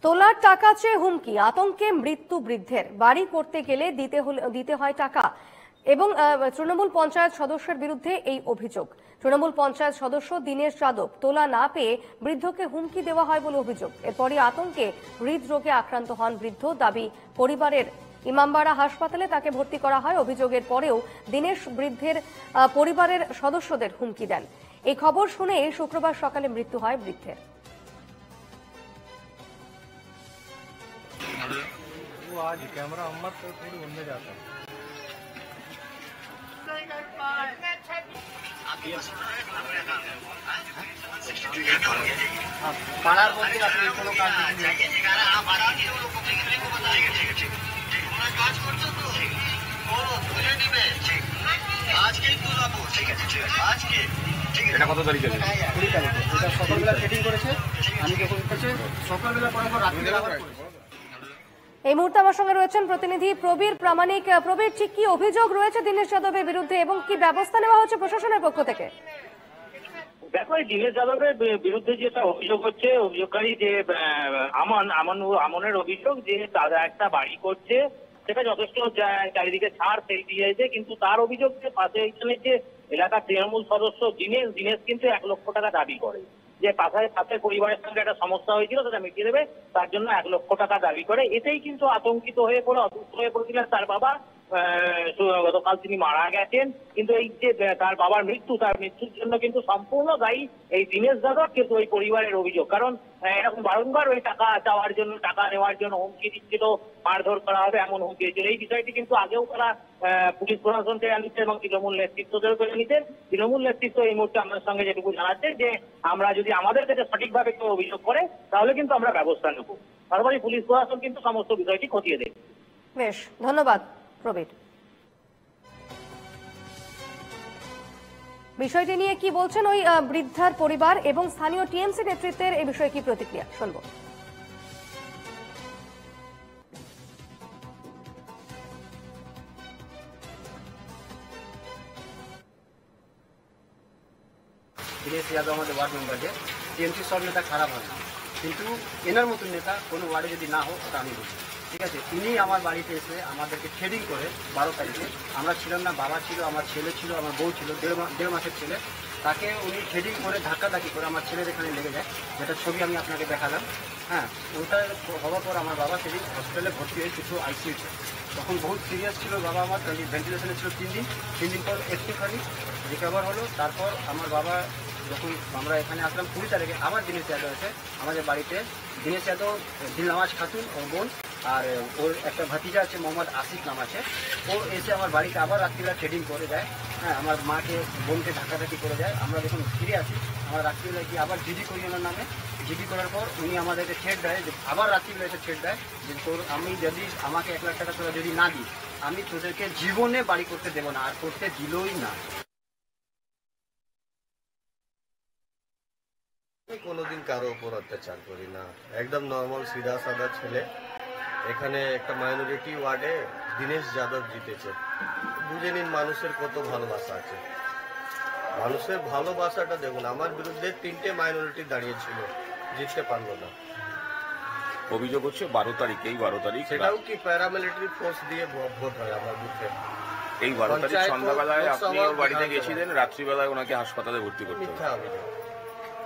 তোলার টাকা চেয়ে হুমকি, আতঙ্কে মৃত্যু বৃদ্ধের। বাড়ি করতে গেলে দিতে হয় টাকা এবং তৃণমূল পঞ্চায়েত সদস্যের বিরুদ্ধে এই অভিযোগ। তৃণমূল পঞ্চায়েত সদস্য দীনেশ যাদব তোলা না পেয়ে বৃদ্ধকে হুমকি দেওয়া হয় বলে অভিযোগ। এরপরই আতঙ্কে হৃদরোগে আক্রান্ত হন বৃদ্ধ। দাবি পরিবারের, ইমামবাড়া হাসপাতালে তাকে ভর্তি করা হয়। অভিযোগের পরেও দীনেশ বৃদ্ধের পরিবারের সদস্যদের হুমকি দেন। এই খবর শুনে শুক্রবার সকালে মৃত্যু হয় বৃদ্ধের। वो आज कैमरा अम्मा तो थोड़ी उड़ने जाता है। পাড়ার মধ্যে আপনি কোনো কাজ কাজ করছো তো আজকেই তো যাবো। ঠিক আছে আজকে এটা কত তারিখে? 20 তারিখে। এটা সকালবেলা সেটিং করেছে। আমি যখন সকালবেলা পড়ার পর রাত্রিবেলা আবার করেছি। এই মুহূর্তে আমার সঙ্গে রয়েছেন প্রতিনিধি প্রবীর প্রামাণিক। প্রবীর, ঠিক কি অভিযোগ রয়েছে দীনেশ যাদবের বিরুদ্ধে এবং কি ব্যবস্থা নেওয়া হচ্ছে প্রশাসনের পক্ষ থেকে? দেখো, এই দীনেশ যাদবের বিরুদ্ধে যেটা অভিযোগ হচ্ছে, অভিযোগকারী যে আমনের অভিযোগ যে তারা একটা বাড়ি করছে, সেটা যথেষ্ট চারিদিকে ছাড় ফেলে দিয়েছে। কিন্তু তার অভিযোগ যে পাশে এখানে যে এলাকার তৃণমূল সদস্য দীনেশ কিন্তু 1 লক্ষ টাকা দাবি করে, যে পাশে পরিবারের সঙ্গে একটা সমস্যা হয়েছিল, সেটা মিটিয়ে দেবে, তার জন্য 1 লক্ষ টাকা দাবি করে। এতেই কিন্তু আতঙ্কিত হয়ে পড়ে, অসুস্থ হয়ে পড়েছিলেন তার বাবা। গতকাল তিনি মারা গেছেন। কিন্তু এই যে তার বাবার তার মৃত্যুর জন্য কিন্তু সম্পূর্ণ দায়ী এই দীনেশ যাদব, কিন্তু ওই পরিবারের অভিযোগ। কারণ এরকম বারংবার ওই টাকা চাওয়ার জন্য, টাকা নেওয়ার জন্য হুমকি দিচ্ছিল, মারধর করা হবে এমন হুমকি দিয়েছিল। এই বিষয়টি কিন্তু আগেও তারা পুলিশ প্রশাসনকে জানিয়েছে এবং তৃণমূল নেতৃত্বদেরকে জানিয়েছেন। তৃণমূল নেতৃত্ব এই মুহূর্তে আমাদের সঙ্গে যেটুকু জানাচ্ছে যে আমরা যদি আমাদের কাছে সঠিকভাবে কেউ অভিযোগ করে তাহলে কিন্তু আমরা ব্যবস্থা নেব। সর্বোপরি পুলিশ প্রশাসন কিন্তু সমস্ত বিষয়টি খতিয়ে দেখবে। বেশ, ধন্যবাদ প্রবীর। বিষয়টি নিয়ে কি বলছেন ওই বৃদ্ধার পরিবার এবং স্থানীয় টিএমসি নেতৃত্বের এই বিষয়ে কি প্রতিক্রিয়া শুনবো। দীনেশ যাদব আমাদের ওয়ার্ড মেম্বারকে টিএমসি সব নেতা খারাপ হয় না, কিন্তু এনার মতন নেতা কোনো ওয়ার্ডে যদি না হোক ওটা আমি বলছি। ঠিক আছে, ইনি আমার বাড়িতে এসে আমাদেরকে থ্রেডিং করে 12 তারিখে, আমরা ছিলাম না, বাবা ছিল, আমার ছেলে ছিল, আমার বউ ছিল, দেড় মাসের ছেলে, তাকে উনি থ্রেডিং করে ধাক্কাধাক্কি করে আমার ছেলের এখানে লেগে যায়, যেটা ছবি আমি আপনাকে দেখালাম। হ্যাঁ, ওটা হওয়ার পর আমার বাবা সেদিন হসপিটালে ভর্তি হয়ে কিছু আইসিইউতে, তখন বহুত সিরিয়াস ছিল বাবা আমার, ভেন্টিলেশনে ছিল 3 দিন পর একটুখানি রিকভার হলো। তারপর আমার বাবা যখন আমরা এখানে আসলাম 20 তারিখে, আবার দীনেশ যাদব আছে আমাদের বাড়িতে। দীনেশ যাদব, দিলনওয়াজ খাতুন ওর বোন, আর ওর একটা ভাতিজা আছে মোহাম্মদ আসিফ নাম আছে, ও এসে আমার বাড়িতে আবার রাত্রিবেলা ট্রেডিং করে যায়। হ্যাঁ, আমার মাকে, বোনকে ধাক্কাধাক্কি করে যায়। আমরা যখন ফিরে আসি, আমরা রাত্রিবেলা গিয়ে আবার জিডি করি ওনার নামে। জিডি করার পর উনি আমাদেরকে থ্রেট দেয়, যে আবার রাত্রিবেলা এসে থ্রেট দেয় যে তোর আমি যদি আমাকে 1 লাখ টাকা তোরা যদি না দিই, আমি তোদেরকে জীবনে বাড়ি করতে দেবো না, আর করতে দিলই না। কোনোদিন কারো উপর অত্যাচার করি না, একদম নর্মাল সিধা সাদা ছেলে। এখানে একটা মাইনরিটি ওয়ার্ডে দীনেশ যাদব জিতেছে, বুঝে নিন মানুষের কত ভালোবাসা আছে। মানুষের ভালোবাসাটা দেখুন, আমার বিরুদ্ধে 3টে মাইনরিটি দাঁড়িয়েছিল, জিততে পারলো না। অভিযোগ হচ্ছে 12 তারিখ, সেটাও কি প্যারামিলিটারি ফোর্স দিয়ে ভোট হয় আমার বুথে। এই 12 তারিখ সন্ধ্যাবেলায় আপনি ওর বাড়িতে গেছিলেন, রাত্রিবেলায় ওনাকে হাসপাতালে ভর্তি করতে মিথ্যা অভিযোগ,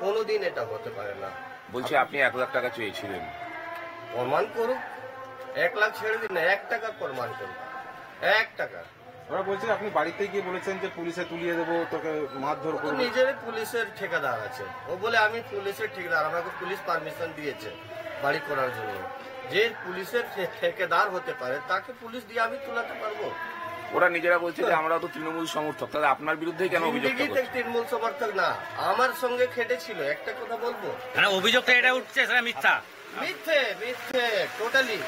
কোনোদিন এটা হতে পারে না। বলছি আপনি 1 লাখ টাকা চেয়েছিলেন, প্রমাণ করুক। 1 লাখ ছেড়ে দিন না, 1 টাকা প্রমাণ করুক, 1 টাকা। ওরা বলছেন আপনি বাড়িতে গিয়ে বলেছেন যে পুলিশে তুলিয়ে দেবো, তোকে মারধর করবো। নিজের পুলিশের ঠিকাদার আছে, ও বলে আমি পুলিশের ঠিকাদার, আমাকে পুলিশ পারমিশন দিয়েছে বাড়ি করার জন্য। যে পুলিশের ঠিকাদার হতে পারে তাকে পুলিশ দিয়ে আমি তুলাতে পারবো। ওরা নিজেরা বলছে যে আমরা তো তৃণমূল সমর্থক, তাহলে আপনার বিরুদ্ধে কেন অভিযোগ? তৃণমূল সমর্থক না, আমার সঙ্গে খেটেছিল। একটা কথা বলবো, অভিযোগটা এটা উঠছে, সেটা মিথ্যা, মিথ্যে টোটালি।